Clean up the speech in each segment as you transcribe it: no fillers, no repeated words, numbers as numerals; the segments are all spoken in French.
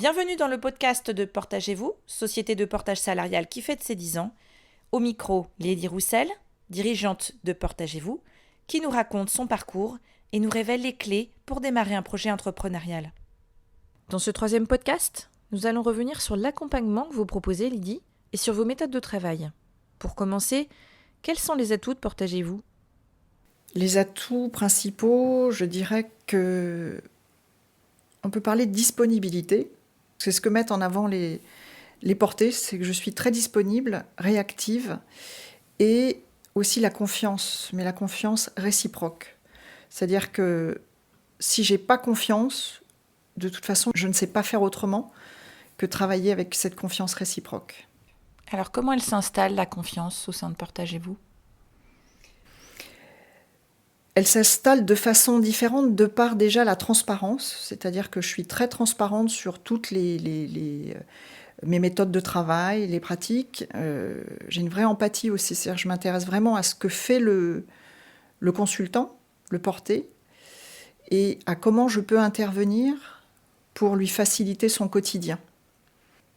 Bienvenue dans le podcast de Portagez-vous, société de portage salarial qui fête ses 10 ans. Au micro, Lydie Roussel, dirigeante de Portagez-vous, qui nous raconte son parcours et nous révèle les clés pour démarrer un projet entrepreneurial. Dans ce troisième podcast, nous allons revenir sur l'accompagnement que vous proposez, Lydie, et sur vos méthodes de travail. Pour commencer, quels sont les atouts de Portagez-vous ? Les atouts principaux, je dirais que on peut parler de disponibilité. C'est ce que mettent en avant les portées, c'est que je suis très disponible, réactive, et aussi la confiance, mais la confiance réciproque. C'est-à-dire que si j'ai pas confiance, de toute façon, je ne sais pas faire autrement que travailler avec cette confiance réciproque. Alors comment elle s'installe, la confiance, au sein de Portagez-vous ? Elle s'installe de façon différente de par déjà la transparence, c'est-à-dire que je suis très transparente sur toutes mes méthodes de travail, les pratiques. J'ai une vraie empathie aussi, c'est-à-dire que je m'intéresse vraiment à ce que fait le consultant, le porté, et à comment je peux intervenir pour lui faciliter son quotidien.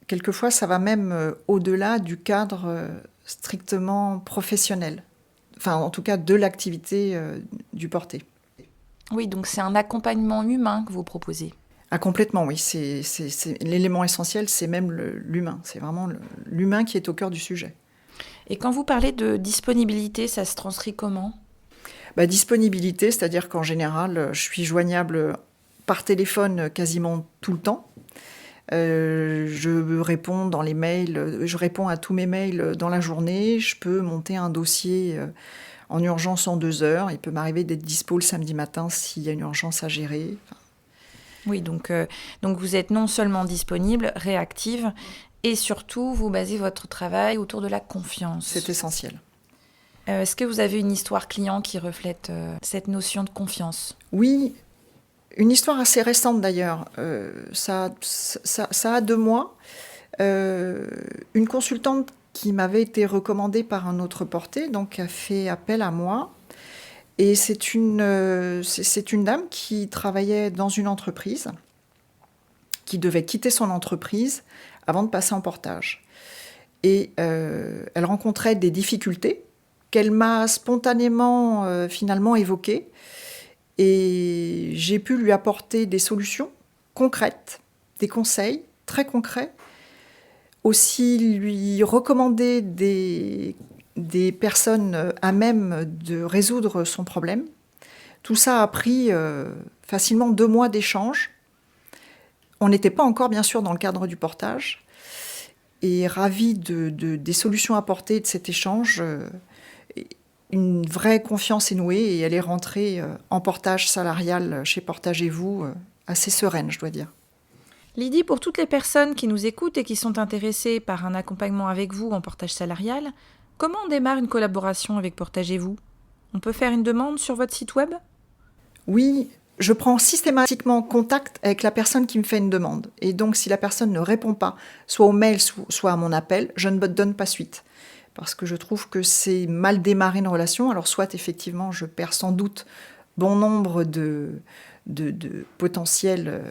Quelquefois, ça va même au-delà du cadre strictement professionnel. Enfin, en tout cas, de l'activité du porté. Oui, donc c'est un accompagnement humain que vous proposez. Ah, complètement, oui. C'est l'élément essentiel, c'est même l'humain. C'est vraiment l'humain qui est au cœur du sujet. Et quand vous parlez de disponibilité, ça se transcrit comment ? Disponibilité, c'est-à-dire qu'en général, je suis joignable par téléphone quasiment tout le temps. Je réponds dans les mails, je réponds à tous mes mails dans la journée. Je peux monter un dossier en urgence en 2 heures. Il peut m'arriver d'être dispo le samedi matin s'il y a une urgence à gérer. Oui, donc vous êtes non seulement disponible, réactive, et surtout vous basez votre travail autour de la confiance. C'est essentiel. Est-ce que vous avez une histoire client qui reflète cette notion de confiance ? Oui. Une histoire assez récente d'ailleurs, ça a 2 mois. Une consultante qui m'avait été recommandée par un autre porté, donc a fait appel à moi. Et c'est une dame qui travaillait dans une entreprise, qui devait quitter son entreprise avant de passer en portage. Et elle rencontrait des difficultés qu'elle m'a spontanément finalement évoquées. Et j'ai pu lui apporter des solutions concrètes, des conseils très concrets. Aussi lui recommander des personnes à même de résoudre son problème. Tout ça a pris facilement 2 mois d'échange. On n'était pas encore, bien sûr, dans le cadre du portage. Et ravie des solutions apportées de cet échange, une vraie confiance est nouée et elle est rentrée en portage salarial chez Portagez-vous assez sereine, je dois dire. Lydie, pour toutes les personnes qui nous écoutent et qui sont intéressées par un accompagnement avec vous en portage salarial, comment on démarre une collaboration avec Portagez-vous ? On peut faire une demande sur votre site web ? Oui, je prends systématiquement contact avec la personne qui me fait une demande. Et donc, si la personne ne répond pas, soit au mail, soit à mon appel, je ne me donne pas suite. Parce que je trouve que c'est mal démarrer une relation. Alors, soit effectivement, je perds sans doute bon nombre de potentiels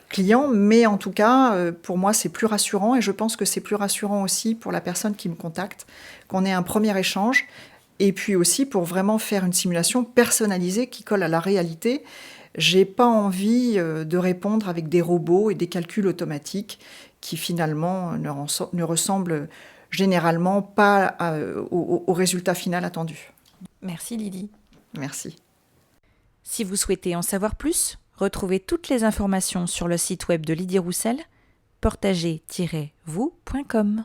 clients, mais en tout cas, pour moi, c'est plus rassurant. Et je pense que c'est plus rassurant aussi pour la personne qui me contacte, qu'on ait un premier échange. Et puis aussi pour vraiment faire une simulation personnalisée qui colle à la réalité. J'ai pas envie de répondre avec des robots et des calculs automatiques qui finalement ne ressemblent généralement pas au résultat final attendu. Merci Lydie. Merci. Si vous souhaitez en savoir plus, retrouvez toutes les informations sur le site web de Lydie Roussel, portager-vous.com.